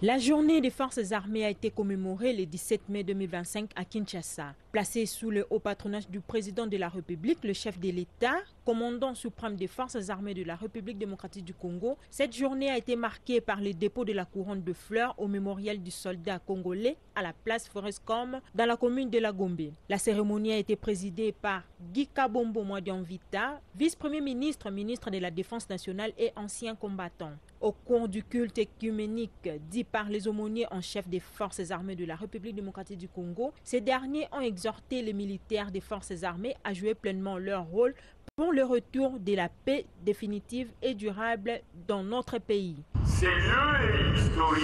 La journée des forces armées a été commémorée le 17 mai 2025 à Kinshasa. Placée sous le haut patronage du président de la République, le chef de l'État, commandant suprême des forces armées de la République démocratique du Congo, cette journée a été marquée par le dépôt de la couronne de fleurs au mémorial du soldat congolais à la place Forescom dans la commune de la Gombe. La cérémonie a été présidée par Guy Kabombo Mwadianvita, vice-premier ministre, ministre de la Défense nationale et ancien combattant. Au cours du culte œcuménique dit par les aumôniers en chef des forces armées de la République démocratique du Congo, ces derniers ont exhorté les militaires des forces armées à jouer pleinement leur rôle pour le retour de la paix définitive et durable dans notre pays. Ces lieux historiques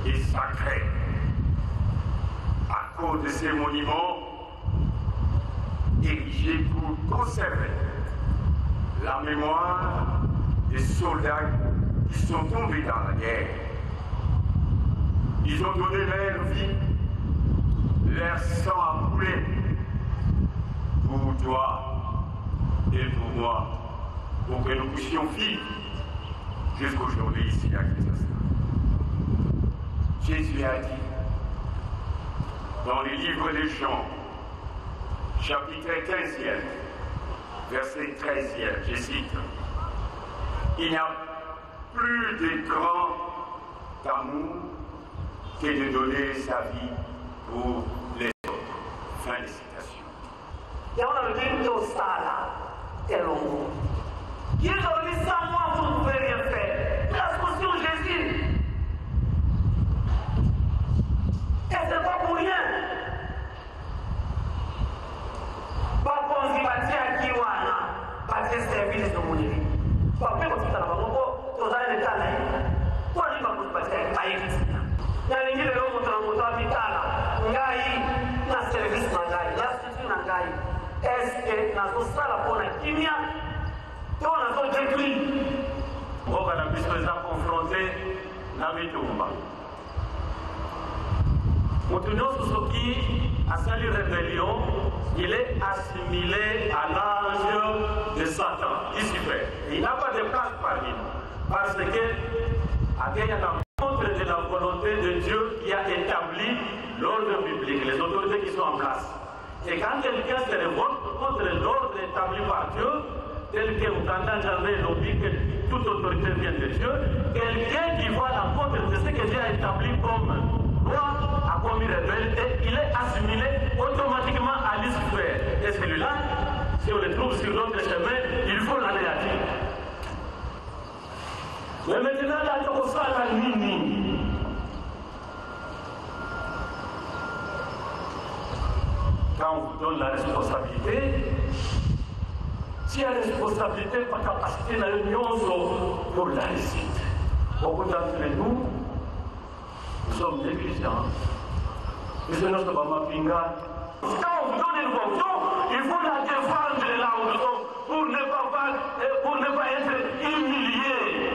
et sacrés, à cause de ces monuments érigés pour conserver la mémoire des soldats qui sont tombés dans la guerre. Ils ont donné leur vie, leur sang a coulé pour toi et pour moi, pour que nous puissions vivre jusqu'aujourd'hui ici à Kinshasa. Jésus a dit dans les livres des Jean, chapitre 15e, verset 13e, je cite, il n'y a plus de grand amour que de donner sa vie pour les autres. Fin de citation. Sans moi, vous ne pouvez rien faire. La solution Jésus. Et c'est pas pour rien. Pas pour s'y bâtir à Kiwana, bâtir service de mon vie. Pas pour s'y bâtir à Kiwana, pour aller le Tanaï. Pour aller pas pour s'y bâtir à Kiwana. Il y a les gens qui ont montré à Vitala. Ngai, na service Nangai, la structure Nangai. Est-ce que na sosala pour la Kimia? On a détruit. On va confronter la Mitumba. Moutounos a sali rébellion, il est assimilé à l'ange de Satan, Lucifer. Il n'a pas de place parmi nous. Parce que, à la contre de la volonté de Dieu qui a établi l'ordre public, les autorités qui sont en place. Et quand quelqu'un se révolte contre l'ordre établi par Dieu, tel que vous entendez jamais l'objet que toute autorité vient de Dieu, quelqu'un qui voit la contre de ce que Dieu a établi comme loi a commis rebelle et il est assimilé automatiquement à Lucifer. Et celui-là, si on le trouve sur notre chemin, il faut l'anéantir. Mais maintenant, là, on sent la nini. Quand on vous donne la responsabilité, si la responsabilité n'est pas capacité dans l'union pour la réussite. Beaucoup d'entre nous sommes négligents. Nous sommes notre maman Pinga. Quand on vous donne une fonction, il faut la défendre là où nous sommes pour ne pas être humiliés.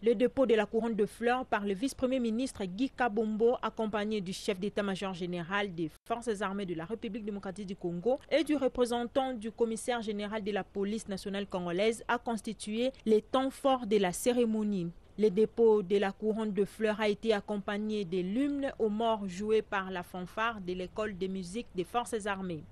Le dépôt de la couronne de fleurs par le vice-premier ministre Guy Kabombo, accompagné du chef d'état-major général des forces armées de la République démocratique du Congo et du représentant du commissaire général de la police nationale congolaise, a constitué les temps forts de la cérémonie. Le dépôt de la couronne de fleurs a été accompagné de l'hymne aux morts joué par la fanfare de l'école de musique des forces armées.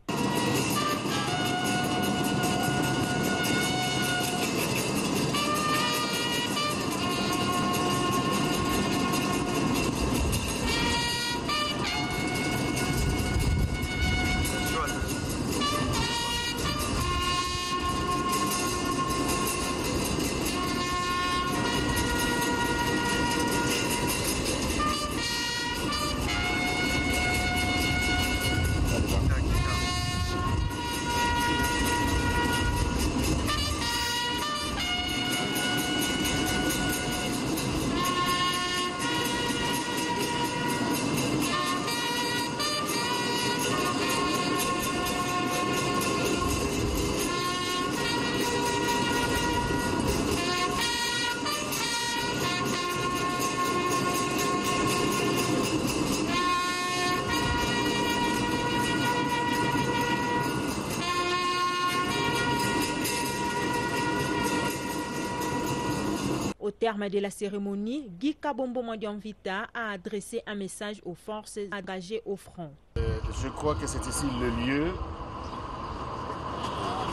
terme de la cérémonie, Guy Kabombo Modianvita a adressé un message aux forces engagées au front. Je crois que c'est ici le lieu.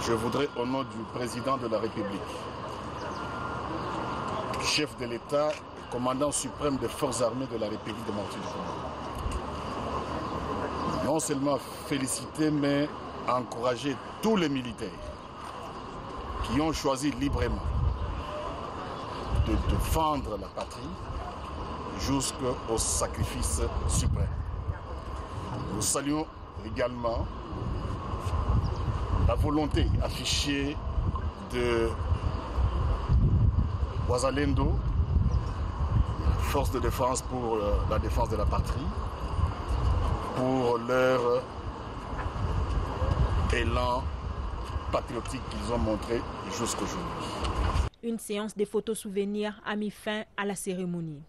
Je voudrais, au nom du président de la République, chef de l'État, commandant suprême des forces armées de la République démocratique du Congo, non seulement féliciter, mais encourager tous les militaires qui ont choisi librement de défendre la patrie jusqu'au sacrifice suprême. Nous saluons également la volonté affichée de Wazalendo, force de défense pour la défense de la patrie, pour leur élan patriotique qu'ils ont montré jusqu'aujourd'hui. Une séance de photos souvenirs a mis fin à la cérémonie.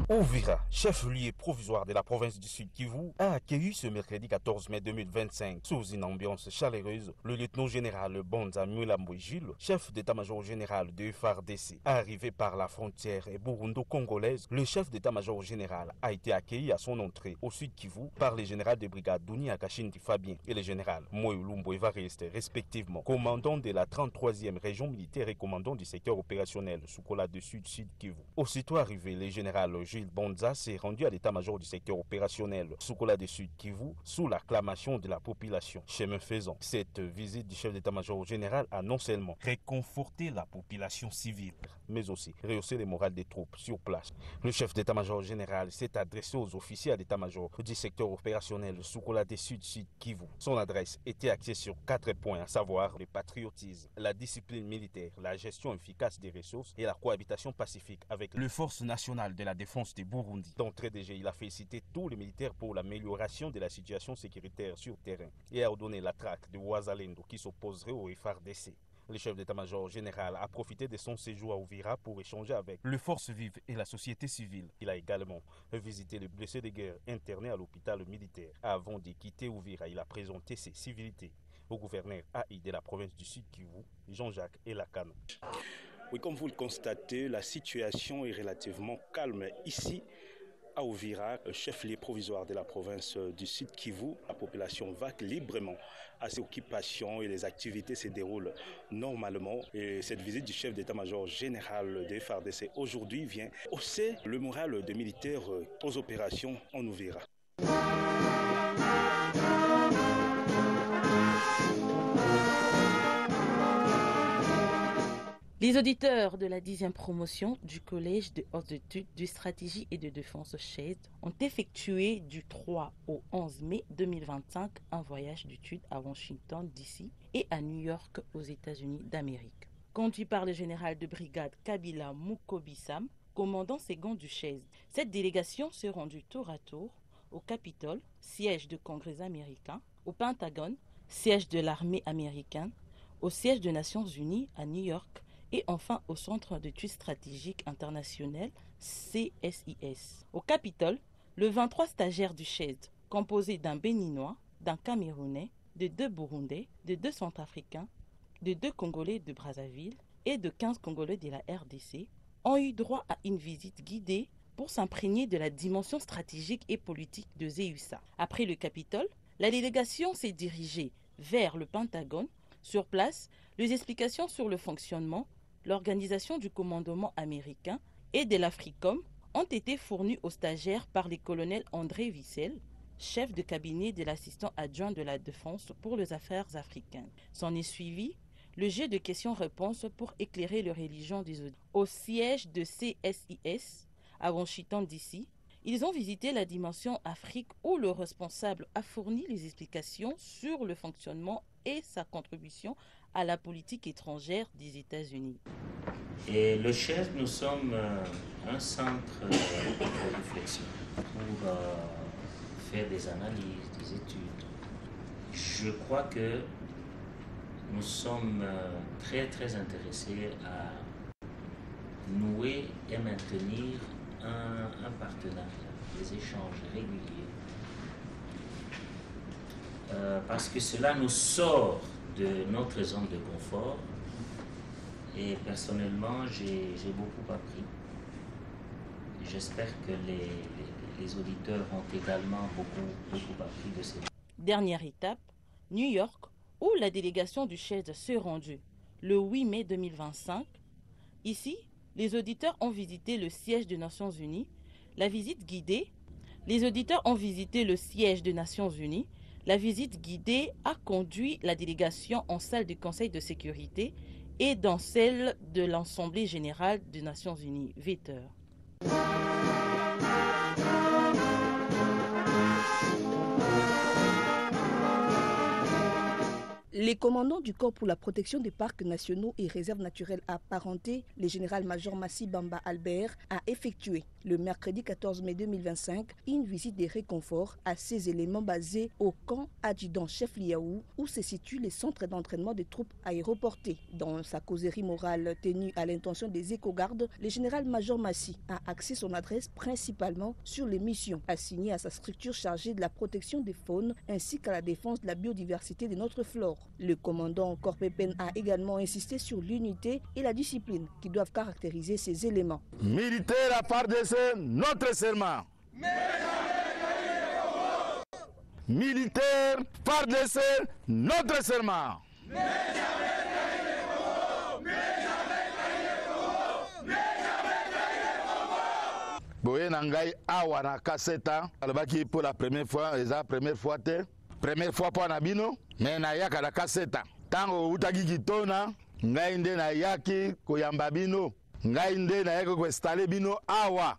Uvira, chef-lieu provisoire de la province du Sud Kivu, a accueilli ce mercredi 14 mai 2025, sous une ambiance chaleureuse, le lieutenant-général Bonza Mulambo Jules, chef d'état-major général de FARDC. Arrivé par la frontière burundo-congolaise, le chef d'état-major général a été accueilli à son entrée au Sud Kivu par les généraux de brigade Douni Akashindi Fabien et le général Moulumbo Evariste, respectivement, commandant de la 33e région militaire et commandant du secteur opérationnel Sukola de Sud-Sud Kivu. Aussitôt arrivé, le général Jules Bonza s'est rendu à l'état-major du secteur opérationnel Sukola de Sud Kivu sous l'acclamation de la population. Chemin faisant, cette visite du chef d'état-major général a non seulement réconforté la population civile, mais aussi rehaussé le moral des troupes sur place. Le chef d'état-major général s'est adressé aux officiers d'état-major du secteur opérationnel Sukola de Sud-Sud Kivu. Son adresse était axée sur 4 points, à savoir le patriotisme, la discipline militaire, la gestion efficace des ressources et la cohabitation pacifique avec les forces nationales de la défense du Burundi. D'entrée de jeu, il a félicité tous les militaires pour l'amélioration de la situation sécuritaire sur terrain et a ordonné la traque de Wazalendo qui s'opposerait au FARDC. Le chef d'état-major général a profité de son séjour à Uvira pour échanger avec les forces vives et la société civile. Il a également visité les blessés de guerre internés à l'hôpital militaire. Avant de quitter Uvira, il a présenté ses civilités au gouverneur AI de la province du Sud Kivu, Jean-Jacques Elakano. Oui, comme vous le constatez, la situation est relativement calme ici à Uvira, chef-lieu provisoire de la province du Sud Kivu. La population va librement à ses occupations et les activités se déroulent normalement. Et cette visite du chef d'état-major général des FARDC aujourd'hui vient hausser le moral des militaires aux opérations en Uvira. Les auditeurs de la 10e promotion du Collège de hautes études de stratégie et de défense CHED ont effectué du 3 au 11 mai 2025 un voyage d'études à Washington DC et à New York aux États-Unis d'Amérique. Conduit par le général de brigade Kabila Mukobi-Sam, commandant second du CHED. Cette délégation s'est rendue tour à tour au Capitole, siège du Congrès américain, au Pentagone, siège de l'armée américaine, au siège des Nations Unies à New York, et enfin au Centre d'études stratégiques internationales CSIS. Au Capitole, le 23 stagiaires du CHED, composés d'un Béninois, d'un Camerounais, de 2 Burundais, de 2 Centrafricains, de 2 Congolais de Brazzaville et de 15 Congolais de la RDC, ont eu droit à une visite guidée pour s'imprégner de la dimension stratégique et politique de ZEUSA. Après le Capitole, la délégation s'est dirigée vers le Pentagone. Sur place, les explications sur le fonctionnement, l'organisation du commandement américain et de l'Africom ont été fournies aux stagiaires par les colonels André Vissel, chef de cabinet de l'assistant adjoint de la Défense pour les affaires africaines. S'en est suivi le jeu de questions-réponses pour éclairer les religions des auditeurs. Au siège de CSIS à Washington DC, ils ont visité la dimension Afrique où le responsable a fourni les explications sur le fonctionnement et sa contribution à la politique étrangère des États-Unis. Et le CHED, nous sommes un centre de réflexion pour faire des analyses, des études. Je crois que nous sommes très intéressés à nouer et maintenir un partenariat, des échanges réguliers parce que cela nous sort de notre zone de confort. Et personnellement, j'ai beaucoup appris. J'espère que les auditeurs ont également beaucoup appris de ces... Dernière étape, New York, où la délégation du CHED s'est rendue le 8 mai 2025. Ici, les auditeurs ont visité le siège des Nations Unies. La visite guidée, les auditeurs ont visité le siège des Nations Unies. La visite guidée a conduit la délégation en salle du Conseil de sécurité et dans celle de l'Assemblée générale des Nations Unies, 8 heures. Les commandants du corps pour la protection des parcs nationaux et réserves naturelles apparentées, le général-major Massi Bamba Albert, a effectué le mercredi 14 mai 2025 une visite de réconfort à ces éléments basés au camp adjudant-chef Liaou, où se situe le centre d'entraînement des troupes aéroportées. Dans sa causerie morale tenue à l'intention des éco-gardes, le général-major Massi a axé son adresse principalement sur les missions assignées à sa structure chargée de la protection des faunes ainsi qu'à la défense de la biodiversité de notre flore. Le commandant Korpepen a également insisté sur l'unité et la discipline qui doivent caractériser ces éléments. Militaire à part de notre serment. Militaire, par de notre serment. Boye Nangai awa na kaseta alobaki pour la première fois, la première fois pour Nabino, mais na yaka la kaseta. Tango utaki kitona, ngai nde na yaki koyamba bino, ngai nde na yaki ko installer bino awa.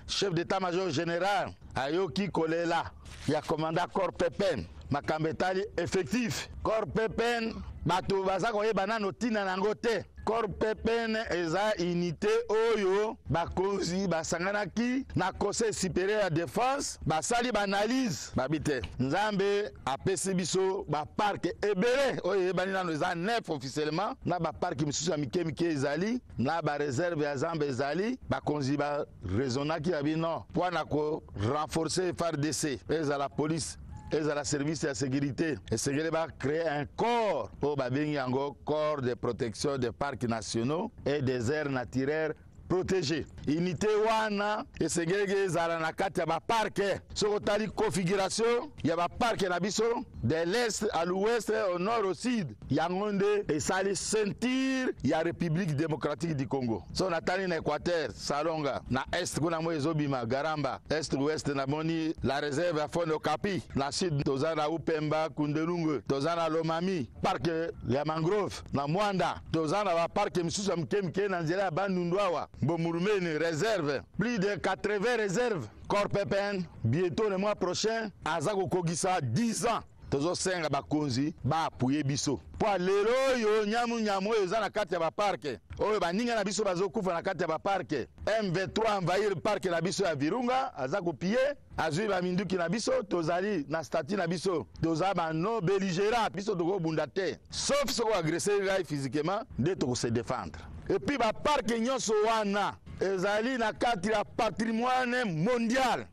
Chef d'état-major général ayoki kolela ya commandant Korpepen makambetali effectif. Korpepen bato baza koyeba nano tina nango te. Korpepen eza unité oyo bakonzi basanganaki na conseil supérieur de défense basali banalise babite nzambe apesi biso ba parc ebele oyo ebani nano eza 9 officiellement na ba parc misusu ya mike ezali na ba réserve ya Zambie ezali bakonzi ba raisonnaki ya bino pour ko renforcer FARDC eza la police et à la service de sécurité. Et ce qui va créer un corps pour un corps de protection des parcs nationaux et des aires naturelles protégées. Unité wana et ce qui est à la carte ya ba parc. Sur la configuration, il y a ba parc na biso de l'est à l'ouest, au nord au sud. Yangonde et ça les sentir, il y a République démocratique du Congo. So na tani na Équateur, Salonga, na est kuna mo ezobima Garamba, est ouest na moni la réserve à Fondo Kapi, na sud tozana Upemba, Kundelungu, tozana Lomami, parc ya mangrove, na Mwanda, tozana ba parc misusu mkemke na nzela Bandundwawa, Bomurumene réserve, plus de 80 réserves. Korpepen, bientôt le mois prochain, Azako Kogisa 10 ans. Tozo senga bakonzi ba apuye biso. Po lelo yo nyamu oyo za na kati ya ba parc. Oyo baninga na biso bazokufa na kati ya ba parc. M23 envahir parc na biso ya Virunga, azako pie, azui ba minduki na biso, tozali na statut na biso. Toza ba non belligérant, biso toko bundate. Sauf ce qu'on agresser gai physiquement, de toko se défendre. Et puis ba parc nyonso wana, ezali na kati ya patrimoine mondial.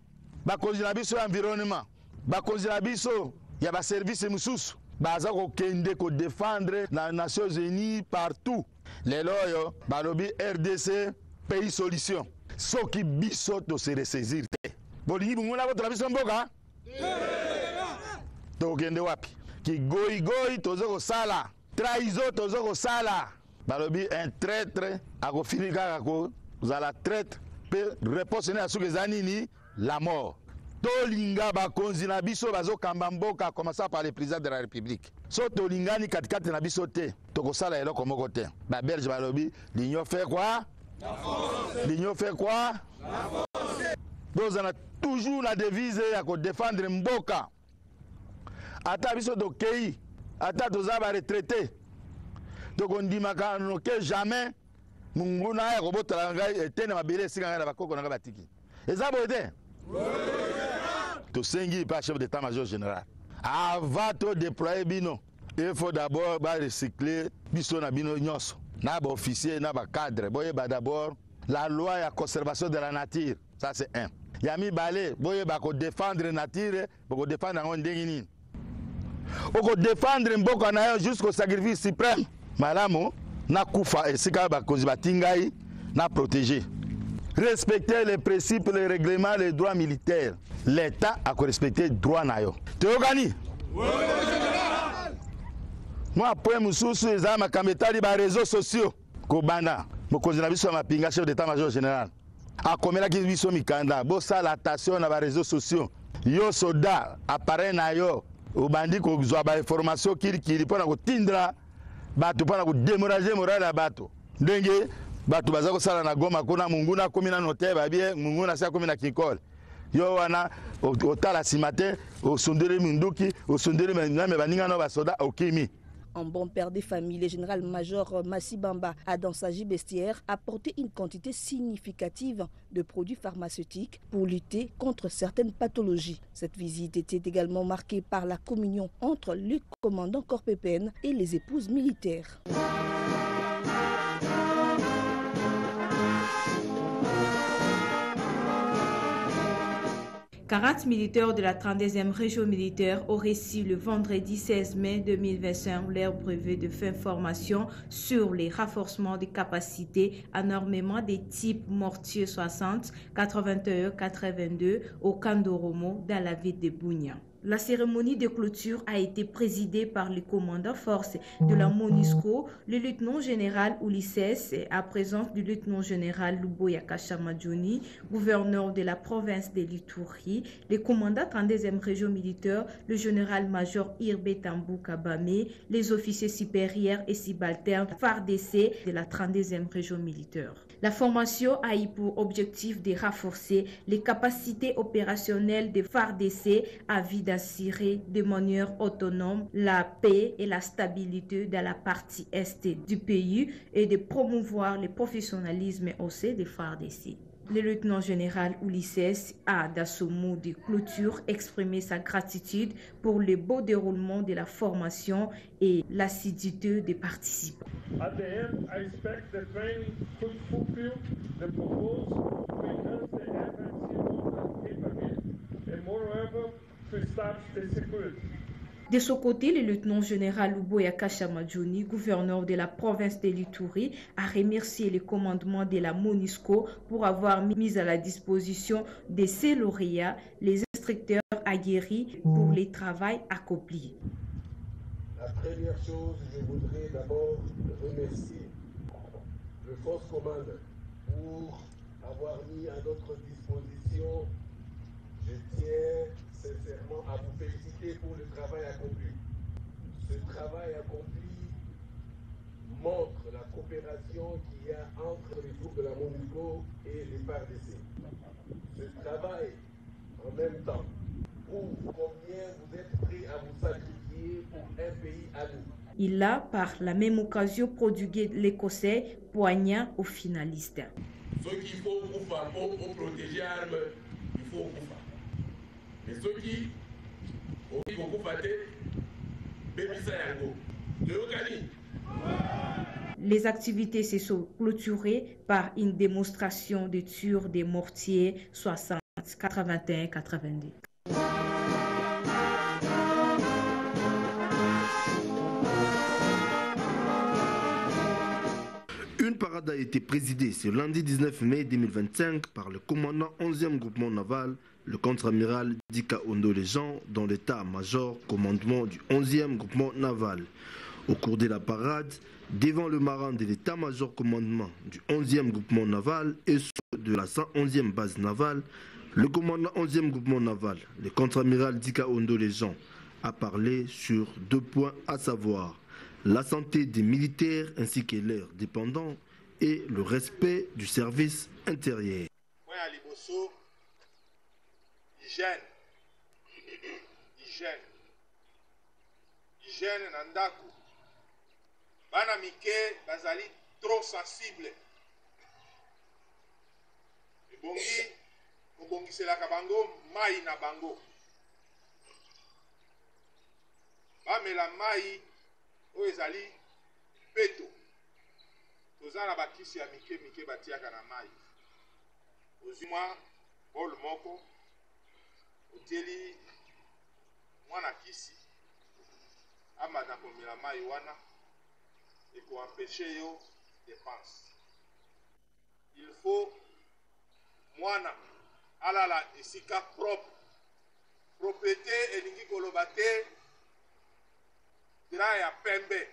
Bakonzi na biso environnement. Bakonzi na biso il y a des services mususu baza ko kende ko défendre na Nations Unies partout les loyo balobi RDC pays solution soki biso to se ressaisir te bolingi bungona ko to biso mboka to kende wapi ki goyi tozo ko sala trahison tozo ko sala balobi un traître ako finika ko zala traître peut réponse na suke zanini la mort. Tolinga bakonzi na biso bazokamba mboka commençant par le président de la République. So tolingani katikati na biso te, tokosala eloko moko te. Ba Belge balobi, l'union fait quoi? La force. L'union fait quoi? La force. Donc on a toujours la devise ya ko défendre mboka. Ata biso dokei, ata toza ba retraité. Donc on dit makano que jamais munguna ya ko botala ngai etene mabele singa na bakoko na batiki. Eza bote? To sengi par chef d'état-major général. Avant de déployer bino, il faut d'abord recycler biso na bino nyonso. Na ba officier, na ba cadre, boye ba d'abord la loi ya conservation de la nature. Ça c'est un. Yami balé, boye ba ko défendre nature, ba ko défendre ngon ndengini. oko défendre mboka na yo jusqu'au sacrifice suprême malamu na kufa esika bakonzi batingai na protéger. Respecter les principes, les règlements, les droits militaires. L'État a respecté les droits na yo. Théogani? Oui, général. Moi, après Moussoussou, les armes à Kametali, les réseaux sociaux. Kobana, mokonzi na biso mapinga chef d'état-major général. A komela ki biso mikanda, bosa la station na les réseaux sociaux. Yo soldat, appareil na yo, obandi ko zwa ba information kiri pona ko tindra, batu pona ko démorager moral ya batu. Ndenge batu baza ko sala na Goma kuna munguna komi na note babie munguna sia komi na Kikole. Yo wana otala simate osundere minduki osundere me baninga no basoda okimi. En bon père des familles, le général-major Massi Bamba a dans sa gibestière apporté une quantité significative de produits pharmaceutiques pour lutter contre certaines pathologies. Cette visite était également marquée par la communion entre le commandant Corps Pépène et les épouses militaires. « 40 militaires de la 32e région militaire ont reçu le vendredi 16 mai 2025 leur brevet de fin formation sur les renforcements des capacités en armement des types mortier 60, 81, 82 au Kandoromo dans la ville de Bunia. La cérémonie de clôture a été présidée par le commandant force de la MONUSCO, le lieutenant général Ulisses, à présence du lieutenant général Luboya Kashamadjouni, gouverneur de la province de l'Ituri, le commandant 32e région militaire, le général-major Irbe Tambou Kabame, les officiers supérieurs et subalternes FARDC de la 32e région militaire. La formation a eu pour objectif de renforcer les capacités opérationnelles des FARDC à vue d'assurer de manière autonome la paix et la stabilité dans la partie est du pays et de promouvoir le professionnalisme au sein des FARDC. Le lieutenant général Ulisses a, dans ce mot de clôture, exprimé sa gratitude pour le beau déroulement de la formation et l'assiduité des participants. At the end, I expect the training could fulfill the purpose to enhance the FMC capability and moreover to establish the security. De son côté, le lieutenant général Luboya Kashamadjouni, gouverneur de la province de l'Ituri, a remercié le commandement de la MONUSCO pour avoir mis à la disposition de ses lauréats les instructeurs aguerris pour les travaux accomplis. La première chose, je voudrais d'abord remercier le Force Command pour avoir mis à notre disposition. Je tiens sincèrement à vous féliciter pour le travail accompli. Ce travail accompli montre la coopération qu'il y a entre les troupes de la MONUSCO et les FARDC. Ce travail, en même temps, prouve combien vous êtes prêts à vous sacrifier pour un pays à nous. Il a, par la même occasion, prodigué l'Écossais poignard aux finalistes. Ce qu'il faut pour protéger l'arme, il faut Koufa. Mais ceux qui ont les activités se sont clôturées par une démonstration de tir des mortiers 60, 81, 82. Une parade a été présidée ce lundi 19 mai 2025 par le commandant 11e groupement naval, le contre-amiral Dika Ondo-Lejean, dans l'état-major commandement du 11e groupement naval. Au cours de la parade, devant le marin de l'état-major commandement du 11e groupement naval et ceux de la 111e base navale, le commandant 11e groupement naval, le contre-amiral Dika Ondo-Lejean, a parlé sur 2 points, à savoir la santé des militaires ainsi que leurs dépendants et le respect du service intérieur. Hygiène. Hygiène nandaku. Bana mike bazali trop sensible. Bongi c'est la kabango mai na bango. Ba me la mai o ezali peto. Tozana bakisi ya mike batiaka na mai. Ozimwa bol moko. Otieli mwana kisi amana komela mai wana ekoempêche yo dépense. Il faut mwana alala esika propre. Propriété elingi koloba te dra ya pembe.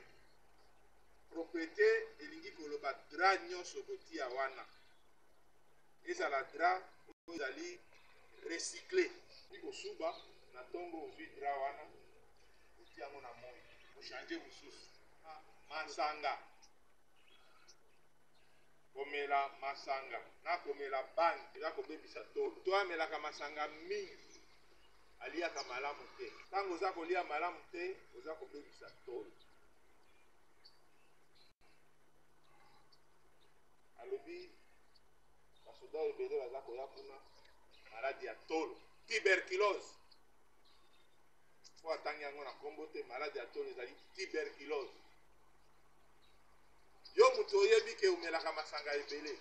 Propriété elingi koloba dra nyonso kotia wana. Ezala dra ezali recyclé. Iko suba na tongo ozwi dra wana otia yango na moi. Ochange mosusu. Masanga. Komela masanga. Na komela bang. Eza kobebisa tolo. To amelaka masanga mingi. Aliaka malamu te. Tango oza kolia malamu te, oza kobebisa tolo. Alobi basoda ebele baza koya kuna maladi ya tolo. Tuberculose. Po atangi yango na kombo te, maladi ya tolo ezali tuberculose. Yo mutu oyebi ke omelaka masanga ebele.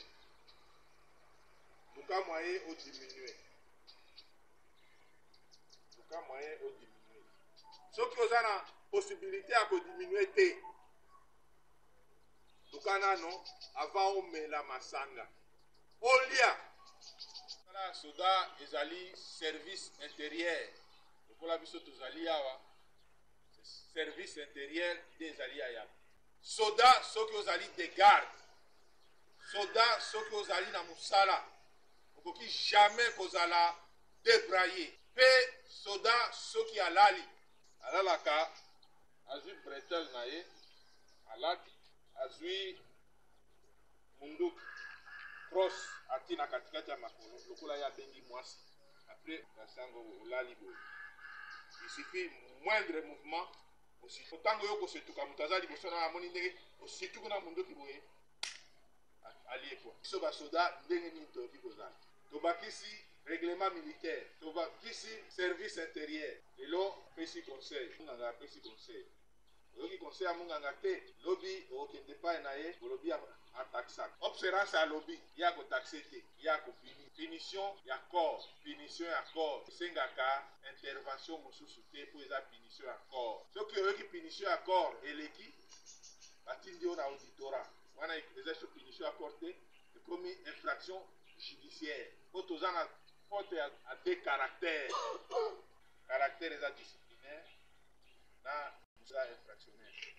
Luka moyen o diminuer. Luka moyen o diminuer. Soki oza na possibilité ya ko diminuer te. Luka nano avant omela masanga. Olia. Kala soda ezali service intérieur. Lokola biso tozali awa. Service intérieur de ezali aya. Soda soki ozali de garde. Soda soki ozali na musala. Okoki jamais kozala débraillé. Pe soda soki alali. Alalaka azwi bretel na ye. Alaki azwi munduki. Cross atina katikati ya makolo. Lokola ya bengi mwasi. Après basango olali boye. Il suffit moindre mouvement. Otango yoko setuka mutaza liboso na amoni ndenge osituku na munduki boye alie kwa so basoda ndenge ni toki kozala tobakisi règlement militaire tobakisi service intérieur lelo pesi conseil nganga pesi conseil oyoki conseil amunganga te lobi okende pa na ye lobi a taxa observance à lobby ya ko taxer te ya ko punition ya corps sengaka intervention mosusu te po eza punition ya corps soki oyoki punition ya corps eleki batindi yo na auditorat wana eza so punition ya corps te ekomi infraction judiciaire po toza na faute ya des caractères eza disciplinaire na eza infractionnaire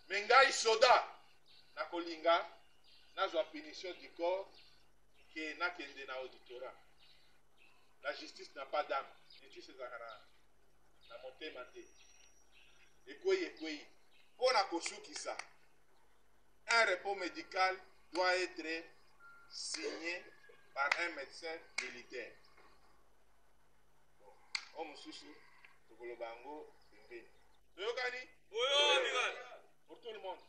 me ngai soda na kolinga nazwa punition du corps ke nakende na auditorat. La justice n'a pas d'âme. Justice ezaka na motema te. Ekweyi. Pona kosukisa. Un repos médical doit être signé par un médecin militaire. Bon, mosusu tokoloba yango pembeni. Toyokani? Pour tout le monde.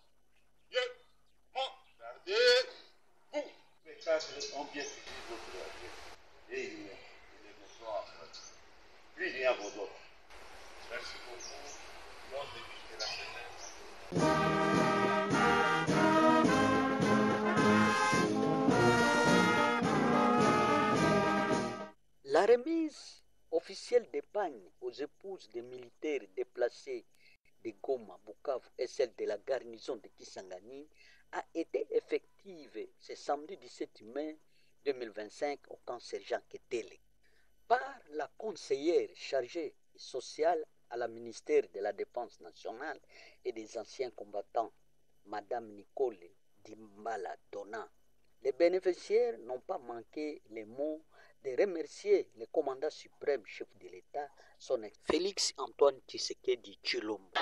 Dieu, mon, gardez, vous. Les cadres ont bien suivi votre avis. Et il ne soit plus rien vos autres. Merci beaucoup. Bon début de la semaine. La remise officielle d'épargne aux épouses des militaires déplacés de Goma, Bukavu et celle de la garnison de Kisangani a été effective ce samedi 17 mai 2025 au camp Sergent Ketele par la conseillère chargée sociale à la ministère de la Défense nationale et des anciens combattants, Madame Nicole Dimbala Dona. Les bénéficiaires n'ont pas manqué les mots de remercier le commandant suprême chef de l'État, son ex Félix Antoine Tshisekedi Tshilombo.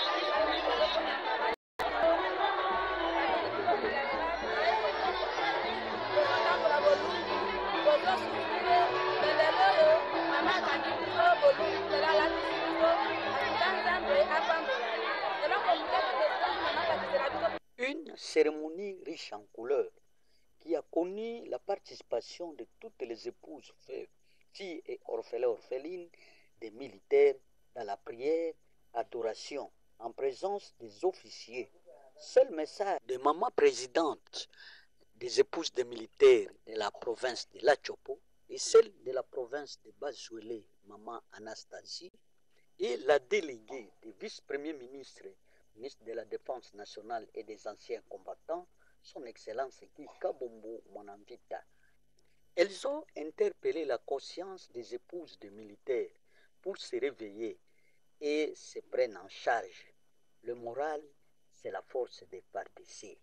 Une cérémonie riche en couleurs qui a connu la participation de toutes les épouses, filles et orphelines des militaires dans la prière, adoration, en présence des officiers. Seul message de maman présidente des épouses des militaires de la province de Lachopo et celle de la province de Bazouélé, maman Anastasie, et la déléguée du vice-premier ministre ministre de la Défense nationale et des anciens combattants, son Excellence Guy Kabombo Monanvita. Elles ont interpellé la conscience des épouses de militaires pour se réveiller et se prennent en charge. Le moral, c'est la force des pardessus.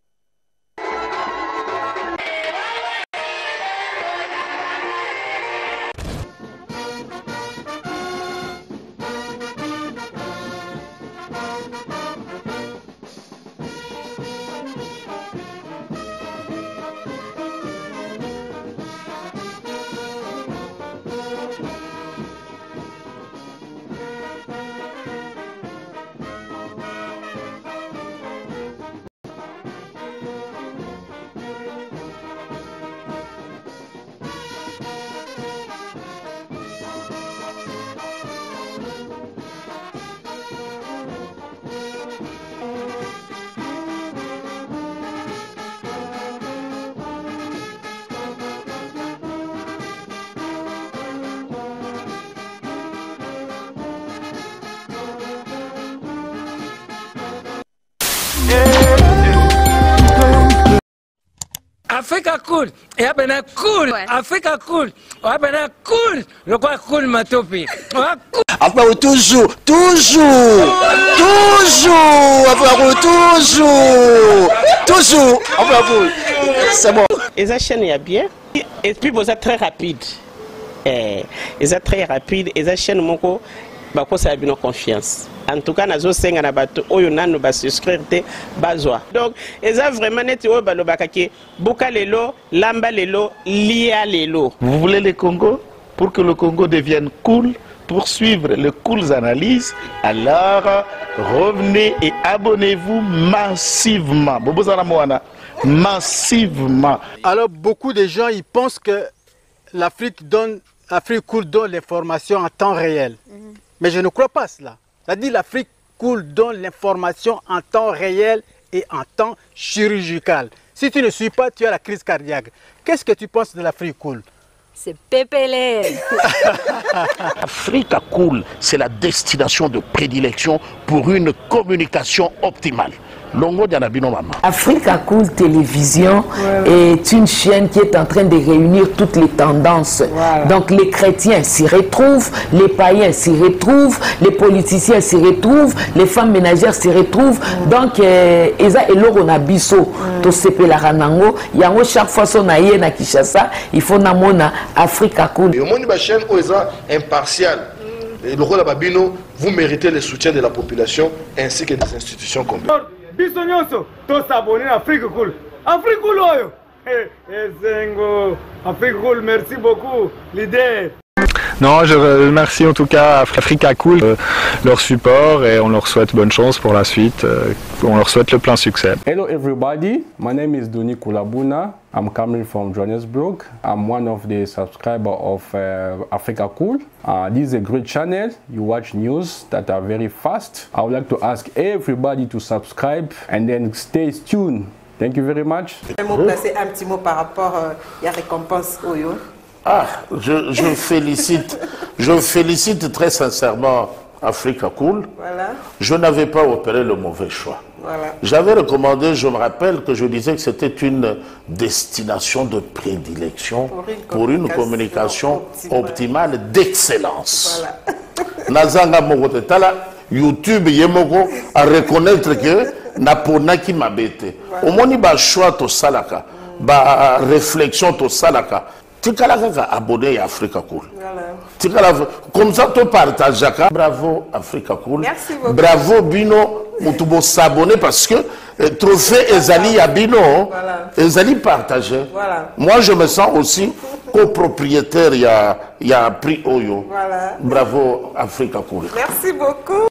Africa cool, et abena cool, Africa cool, abena cool, le quoi cool matopi. Après toujours, c'est bon. Les chaînes y a bien, et puis vous êtes très rapide. Ils êtes très rapide, les chaînes moko, bah quoi ça a bien confiance. En tout cas, nazo senga na bato oyo nanu ba souscrire te bazwa. Donc, eza vraiment net oyo ba lobakaki boka lelo, lamba lelo, lia lelo. Vous voulez le Congo? Pour que le Congo devienne cool, pour suivre les cool analyses, alors revenez et abonnez-vous massivement. Massivement. Alors, beaucoup de gens ils pensent que l'Afrique cool donne l'information en temps réel. Mais je ne crois pas cela. C'est-à-dire l'Afrique cool donne l'information en temps réel et en temps chirurgical. Si tu ne suis pas, tu as la crise cardiaque. Qu'est-ce que tu penses de l'Afrique cool? C'est pépélé. Africa Cool, c'est la destination de prédilection pour une communication optimale. Longo Dianabino Mama. Africa Cool Télévision est une chaîne qui est en train de réunir toutes les tendances. Donc les chrétiens s'y retrouvent, les païens s'y retrouvent, les politiciens s'y retrouvent, les femmes ménagères s'y retrouvent. Donc Eza Eloro na biso to sepe la ranango, yango chaque fois son aïe na Kinshasa, il faut namona Africa Cool. Et au monde de la chaîne Oeza impartial. Et le rôle de Babino, vous méritez le soutien de la population ainsi que des institutions complètes. Bisognoso, tous s'abonner à Afrique Cool. Afrique Cool, oyo. Zengo, Afrique Cool, merci beaucoup, l'idée. Non, je remercie en tout cas Africa Cool, leur support et on leur souhaite bonne chance pour la suite. On leur souhaite le plein succès. Hello everybody, my name is Doni Kulabuna. I'm coming from Johannesburg. I'm one of the subscribers of Africa Cool. This is a great channel. You watch news that are very fast. I would like to ask everybody to subscribe and then stay tuned. Thank you very much. Je vais placer un petit mot par rapport à la récompense Oyo. Ah, je félicite très sincèrement Africa Cool. Voilà. Je n'avais pas opéré le mauvais choix. Voilà. J'avais recommandé, je me rappelle que je disais que c'était une destination de prédilection pour une communication optimale d'excellence. Nazanga Mogotala, YouTube Yemoko à reconnaître que Naponaki Mabete. Au moins, il y a choix to salaka, ba réflexion to salaka. Tu as abonné à Africa Cool. Comme ça, tu partages. Bravo Africa Cool. Merci beaucoup. Bravo Bino. Mutubo s'abonner parce que trophée Ezali à Bino, Ezali partagé. Voilà. Moi, je me sens aussi copropriétaire. Il y a prix Oyo. Voilà. Bravo Africa Cool. Merci beaucoup.